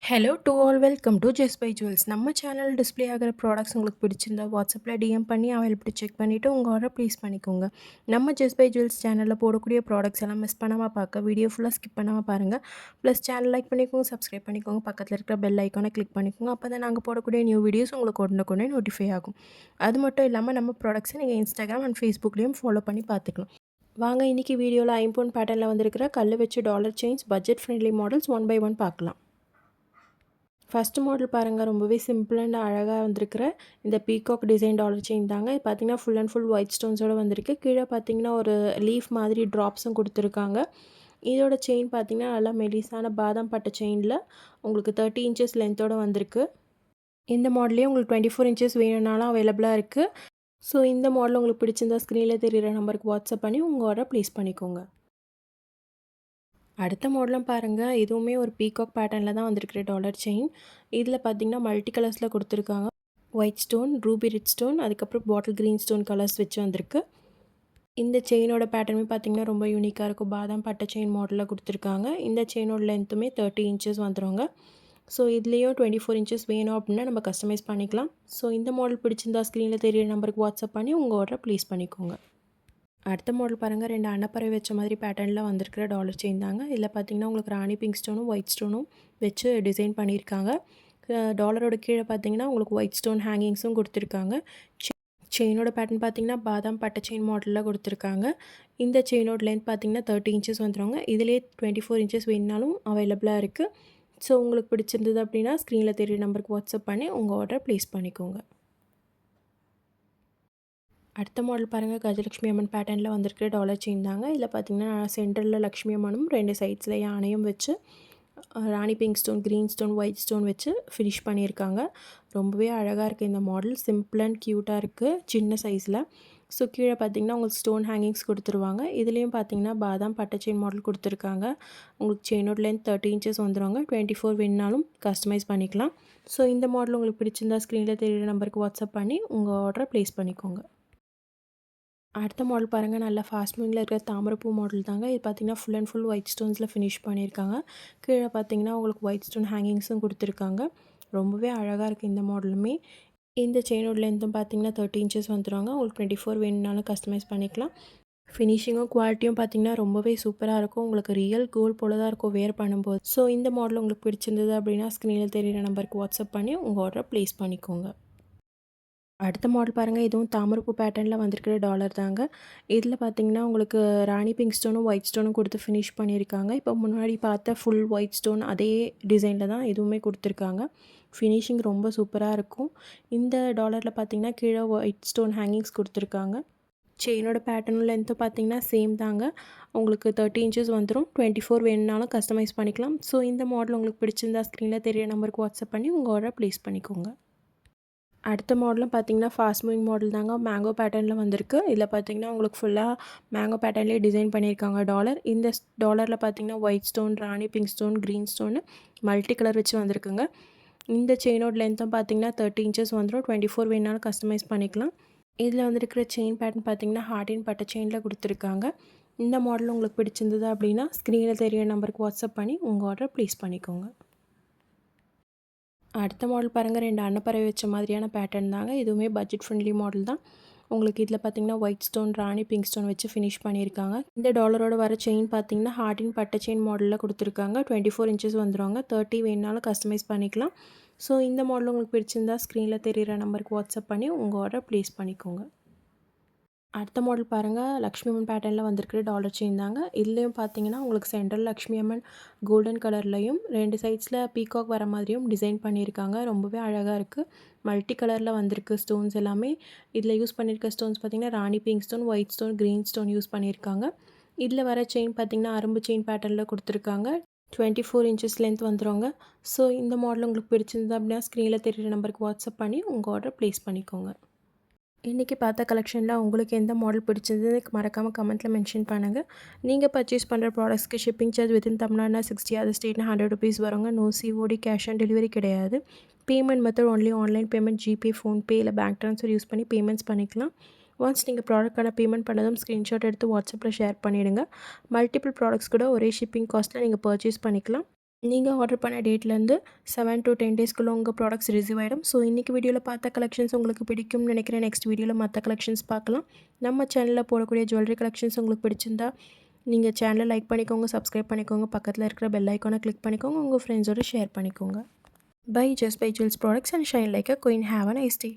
Hello to all welcome to Jess by Jewels. நம்ம சேனல் display ஆகிற ப்ராடக்ட்ஸ் உங்களுக்கு பிடிச்சிருந்தா வாட்ஸ்அப்பில் டிஎம் பண்ணி அவைலபிலிட்டி செக் பண்ணிவிட்டு உங்கள் ஆர்டர் ப்ளேஸ் பண்ணிக்கோங்க. நம்ம ஜெஸ் பை ஜுவல்ஸ் சேனலில் போடக்கூடிய ப்ராடக்ட்ஸ் எல்லாம் மிஸ் பண்ணாமல் பார்க்க வீடியோ ஃபுல்லாக ஸ்கிப் பண்ணாமல் பாருங்கள். ப்ளஸ் சேனல் லைக் பண்ணிக்கோங்க, சப்ஸ்கிரைப் பண்ணிக்கோங்க, பக்கத்தில் இருக்கிற பெல் ஐக்கானை கிளிக் பண்ணிக்கோங்க. அப்போ தான் நாங்கள் போடக்கூடிய நியூ வீடியோஸ் உங்களுக்கு உடனுக்குடனே நோட்டிஃபை ஆகும். அது மட்டும் இல்லாமல் நம்ம ப்ராடக்ட்ஸை நீங்கள் இன்ஸ்டாகிராம் அண்ட் ஃபேஸ்புக்லேயும் ஃபாலோ பண்ணி பார்த்துக்கலாம். வாங்க இன்றைக்கி வீடியோவில் ஐம்போன் பேட்டர்னில் வந்திருக்கிற கல் வச்சு dollar chains budget friendly models one by one பார்க்கலாம். ஃபஸ்ட்டு மாடல் பாருங்கள், ரொம்பவே சிம்பிள் அண்ட் அழகாக வந்திருக்கிற இந்த பீகாக் டிசைன் டாலர் செயின் தாங்க. இது பார்த்திங்கன்னா ஃபுல் அண்ட் ஃபுல் ஒயிட் ஸ்டோன்ஸோடு வந்திருக்கு. கீழே பார்த்திங்கன்னா ஒரு லீஃப் மாதிரி ட்ராப்ஸும் கொடுத்துருக்காங்க. இதோட செயின் பார்த்திங்கன்னா நல்லா மெலிசான பாதாம் பட்டை செயினில் உங்களுக்கு 30 இன்ச்சஸ் லென்த்தோடு வந்திருக்கு. இந்த மாடலே உங்களுக்கு 24 இன்ச்சஸ் வேணும்னாலும் அவைலபிளாக இருக்குது. ஸோ இந்த மாடல் உங்களுக்கு பிடிச்சிருந்தா ஸ்க்ரீனில் தெரிகிற நம்பருக்கு வாட்ஸ்அப் பண்ணி உங்கள் ஆர்டர் ப்ளேஸ் பண்ணிக்கோங்க. அடுத்த மாடலும் பாருங்கள், இதுவுமே ஒரு பீகாக் பேட்டர்னில் தான் வந்திருக்கிற டாலர் செயின். இதில் பார்த்திங்கன்னா மல்டி கலர்ஸில் கொடுத்துருக்காங்க. White stone, Ruby red stone, அதுக்கப்புறம் பாட்டில் க்ரீன் ஸ்டோன் கலர்ஸ் வச்சு வந்திருக்கு. இந்த செயினோட பேட்டர்னுமே பார்த்திங்கன்னா ரொம்ப யூனிக்காக இருக்கும். பாதாம் பட்டை செயின் மாடலில் கொடுத்துருக்காங்க. இந்த செயினோட லென்த்துமே 30 இன்ச்சஸ் வந்துடுங்க. ஸோ இதுலேயும் 24 இன்ச்சஸ் வேணும் அப்படின்னா நம்ம கஸ்டமைஸ் பண்ணிக்கலாம். ஸோ இந்த மாடல் பிடிச்சிருந்தா ஸ்க்ரீனில் தெரியிற நம்பருக்கு வாட்ஸ்அப் பண்ணி உங்கள் ஆர்டரை ப்ளேஸ் பண்ணிக்கோங்க. அடுத்த மாடல் பாருங்கள், 2 அன்னப்பறவை வச்ச மாதிரி பேட்டர்னில் வந்திருக்கிற டாலர் செயின் தாங்க. இதில் பார்த்திங்கன்னா உங்களுக்கு ராணி பிங்க் ஸ்டோனும் ஒயிட் ஸ்டோனும் வச்சு டிசைன் பண்ணியிருக்காங்க. டாலரோட கீழே பார்த்திங்கன்னா உங்களுக்கு ஒயிட் ஸ்டோன் ஹேங்கிங்ஸும் கொடுத்துருக்காங்க. செயினோட பேட்டர்ன் பார்த்திங்கன்னா பாதாம் பட்டை செயின் மாடலில் கொடுத்துருக்காங்க. இந்த செயினோட லென்த் பார்த்திங்கன்னா 30 இன்ச்சஸ் வந்துடுவாங்க. இதிலே 24 இன்ச்சஸ் வேணுனாலும் அவைலபிளாக இருக்குது. ஸோ உங்களுக்கு பிடிச்சிருந்தது அப்படின்னா ஸ்க்ரீனில் தெரியுற நம்பருக்கு வாட்ஸ்அப் பண்ணி உங்கள் ஆர்டர் ப்ளேஸ் பண்ணிக்கோங்க. அடுத்த மாடல் பாருங்கள், கஜலட்சுமி அம்மன் பேட்டர்னில் வந்திருக்கிற டாலர் செயின் தாங்க. இதில் பார்த்திங்கன்னா சென்டரில் லக்ஷ்மி அம்மனும் 2 சைட்ஸில் யானையும் வச்சு ராணி pink stone, green stone, white stone வச்சு ஃபினிஷ் பண்ணியிருக்காங்க. ரொம்பவே அழகாக இருக்குது இந்த மாடல். சிம்பிள் அண்ட் க்யூட்டாக இருக்குது, சின்ன சைஸில். ஸோ கீழே பார்த்திங்கன்னா உங்களுக்கு ஸ்டோன் ஹேங்கிங்ஸ் கொடுத்துருவாங்க. இதுலேயும் பார்த்திங்கன்னா பாதாம் பட்டை செயின் மாடல் கொடுத்துருக்காங்க. உங்களுக்கு செயினோட லென்த் 30 இன்ச்சஸ் வந்துடுவாங்க. 24 வேணுனாலும் கஸ்டமைஸ் பண்ணிக்கலாம். ஸோ இந்த மாடல் உங்களுக்கு பிடிச்சிருந்தா ஸ்க்ரீனில் தெரியுற நம்பருக்கு வாட்ஸ்அப் பண்ணி உங்கள் ஆர்டரை ப்ளேஸ் பண்ணிக்கோங்க. அடுத்த மாடல் பாருங்கள், நல்லா ஃபாஸ்ட் மூவிங்கில் இருக்கிற தாமரைப்பூ மாடல் தாங்க. இது பார்த்திங்கன்னா ஃபுல் அண்ட் ஃபுல் ஒயிட் ஸ்டோன்ஸில் ஃபினிஷ் பண்ணியிருக்காங்க. கீழே பார்த்திங்கன்னா உங்களுக்கு ஒயிட் ஸ்டோன் ஹேங்கிங்ஸும் கொடுத்துருக்காங்க. ரொம்பவே அழகாக இருக்குது இந்த மாடலுமே. இந்த செயினோட லென்த்தும் பார்த்திங்கன்னா 30 இன்ச்சஸ் வந்துடுவாங்க. உங்களுக்கு 24 வேணும்னாலும் கஸ்டமைஸ் பண்ணிக்கலாம். ஃபினிஷிங்கும் குவாலிட்டியும் பார்த்திங்கன்னா ரொம்பவே சூப்பராக இருக்கும். உங்களுக்கு ரியல் கோல்ட் போல தான் இருக்கும் வேர் பண்ணும்போது. ஸோ இந்த மாடல் உங்களுக்கு பிடிச்சிருந்தது அப்படின்னா ஸ்க்ரீனில் தெரியிற நம்பருக்கு வாட்ஸ்அப் பண்ணி உங்கள் ஆர்டரை ப்ளேஸ் பண்ணிக்கோங்க. அடுத்த மாடல் பாருங்கள், இதுவும் தாமரைப்பூ பேட்டர்னில் வந்திருக்கிற டாலர் தாங்க. இதில் பார்த்திங்கன்னா உங்களுக்கு ராணி பிங்க் ஸ்டோனும் ஒயிட் ஸ்டோனும் கொடுத்து ஃபினிஷ் பண்ணியிருக்காங்க. இப்போ முன்னாடி பார்த்த ஃபுல் ஒயிட் ஸ்டோன் அதே டிசைனில் தான் இதுவுமே கொடுத்துருக்காங்க. ஃபினிஷிங் ரொம்ப சூப்பராக இருக்கும். இந்த டாலரில் பார்த்திங்கன்னா கீழே ஒயிட் ஸ்டோன் ஹேங்கிங்ஸ் கொடுத்துருக்காங்க. செயினோட பேட்டர்னும் லென்த்தும் பார்த்திங்கன்னா சேம் தாங்க. உங்களுக்கு 30 இன்ச்சஸ் வந்துடும். 24 வேணுனாலும் கஸ்டமைஸ் பண்ணிக்கலாம். ஸோ இந்த மாடல் உங்களுக்கு பிடிச்சிருந்தா ஸ்க்ரீனில் தெரிய நம்பருக்கு வாட்ஸ்அப் பண்ணி உங்கள் ஆர்டரை ப்ளேஸ் பண்ணிக்கோங்க. அடுத்த மாடலும் பார்த்திங்கன்னா ஃபாஸ்ட் மூவிங் மாடல் தாங்க. மேங்கோ பேட்டர்னில் வந்திருக்கு. இதில் பார்த்திங்கன்னா உங்களுக்கு ஃபுல்லாக மேங்கோ பேட்டர்ன்லேயே டிசைன் பண்ணியிருக்காங்க டாலர். இந்த டாலரில் பார்த்திங்கன்னா ஒயிட் ஸ்டோன், ராணி pink stone, green stone multi colour வச்சு வந்திருக்குங்க. இந்த செயினோட லென்த்தும் பார்த்திங்கன்னா 30 இன்ச்சஸ் வந்துடும். 24 வேணாலும் கஸ்டமைஸ் பண்ணிக்கலாம். இதில் வந்துருக்கிற செயின் பேட்டர்ன் பார்த்திங்கன்னா ஹார்டின் பட்டை செயினில் கொடுத்துருக்காங்க. இந்த மாடல் உங்களுக்கு பிடிச்சிருந்தது அப்படின்னா ஸ்க்ரீனில் தெரிய நம்பருக்கு வாட்ஸ்அப் பண்ணி உங்கள் ஆர்டர் ப்ளேஸ் பண்ணிக்கோங்க. அடுத்த மாடல் பாருங்கள், 2 அன்னப்பறவை வச்ச மாதிரியான பேட்டர்ன் தாங்க. இதுவுமே பட்ஜெட் ஃப்ரெண்ட்லி மாடல் தான். உங்களுக்கு இதில் பார்த்திங்கன்னா ஒயிட் ஸ்டோன், ராணி பிங்க் ஸ்டோன் வச்சு ஃபினிஷ் பண்ணியிருக்காங்க. இந்த டாலரோட வர செயின் பார்த்திங்கன்னா ஹார்டின் பட்டை செயின் மாடலில் கொடுத்துருக்காங்க. 24 இன்ச்சஸ் வந்துடுவாங்க. 30 வேணுனாலும் கஸ்டமைஸ் பண்ணிக்கலாம். ஸோ இந்த மாடல் உங்களுக்கு பிடிச்சிருந்தா ஸ்க்ரீனில் தெரிகிற நம்பருக்கு வாட்ஸ்அப் பண்ணி உங்கள் ஆர்டர் ப்ளேஸ் பண்ணிக்கோங்க. அடுத்த மாடல் பாருங்கள், லக்ஷ்மி அம்மன் பேட்டர்னில் வந்திருக்கிற டாலர் செயின் தாங்க. இதுலேயும் பார்த்தீங்கன்னா உங்களுக்கு சென்ட்ரல் லக்ஷ்மி அம்மன் கோல்டன் கலர்லையும் 2 சைட்ஸில் பீகாக் வர மாதிரியும் டிசைன் பண்ணியிருக்காங்க. ரொம்பவே அழகாக இருக்குது. மல்டி கலரில் வந்திருக்கு ஸ்டோன்ஸ் எல்லாமே. இதில் யூஸ் பண்ணியிருக்க ஸ்டோன்ஸ் பார்த்திங்கன்னா ராணி pink stone, white stone, green stone use பண்ணியிருக்காங்க. இதில் வர செயின் பார்த்திங்கன்னா அரும்பு செயின் பேட்டர்னில் கொடுத்துருக்காங்க. 24 இன்ச்சஸ் லென்த் வந்துடுங்க. ஸோ இந்த மாடல் உங்களுக்கு பிடிச்சிருந்தா அப்படின்னா ஸ்க்ரீனில் தெரிகிற நம்பருக்கு வாட்ஸ்அப் பண்ணி உங்கள் ஆர்டர் ப்ளேஸ் பண்ணிக்கோங்க. இன்றைக்கி பார்த்த கலெக்ஷனில் உங்களுக்கு எந்த மாடல் பிடிச்சது மறக்காமல் கமெண்ட்டில் மென்ஷன் பண்ணுங்கள். நீங்கள் பர்ச்சேஸ் பண்ணுற ப்ராடக்ட்ஸ்க்கு ஷிப்பிங் சார்ஜ் வித்தின் தமிழ்நாடுனா 60, அதர் ஸ்டேட்னா 100 ருபீஸ் வருங்க. No COD, cash on delivery கிடையாது. Payment method only online payment, GPay, PhonePe இல்லை பேங்க் ட்ரான்ஸ்ஃபர் யூஸ் பண்ணி பேமெண்ட்ஸ் பண்ணிக்கலாம். ஒன்ஸ் நீங்கள் ப்ராடக்டான பேமெண்ட் பண்ணதும் ஸ்க்ரீன்ஷாட் எடுத்து வாட்ஸ்அப்பில் ஷேர் பண்ணிவிடுங்க. மல்டிபிள் ப்ராடக்ட்ஸ் கூட ஒரே ஷிப்பிங் காஸ்ட்டில் நீங்கள் பர்ச்சேஸ் பண்ணிக்கலாம். நீங்கள் ஆர்டர் பண்ண டேட்லேருந்து 7 to 10 டேஸ்க்குள்ளே உங்கள் ப்ராடக்ட்ஸ் ரிசீவ் ஆகிடும். ஸோ இன்றைக்கி வீடியோவில் பார்த்த கலெக்ஷன்ஸ் உங்களுக்கு பிடிக்கும்னு நினைக்கிறேன். நெக்ஸ்ட் வீடியோவில் மற்ற கலெக்ஷன்ஸ் பார்க்கலாம். நம்ம சேனலில் போடக்கூடிய ஜுவல்லரி கலெக்ஷன்ஸ் உங்களுக்கு பிடிச்சிருந்தா நீங்கள் சேனலை லைக் பண்ணிக்கோங்க, சப்ஸ்கிரைப் பண்ணிக்கோங்க, பக்கத்தில் இருக்கிற பெல் ஐக்கானை கிளிக் பண்ணிக்கோங்க, உங்கள் ஃப்ரெண்ட்ஸோடு ஷேர் பண்ணிக்கோங்க. Bye just buy jewels products and shine like a queen. Have a nice day.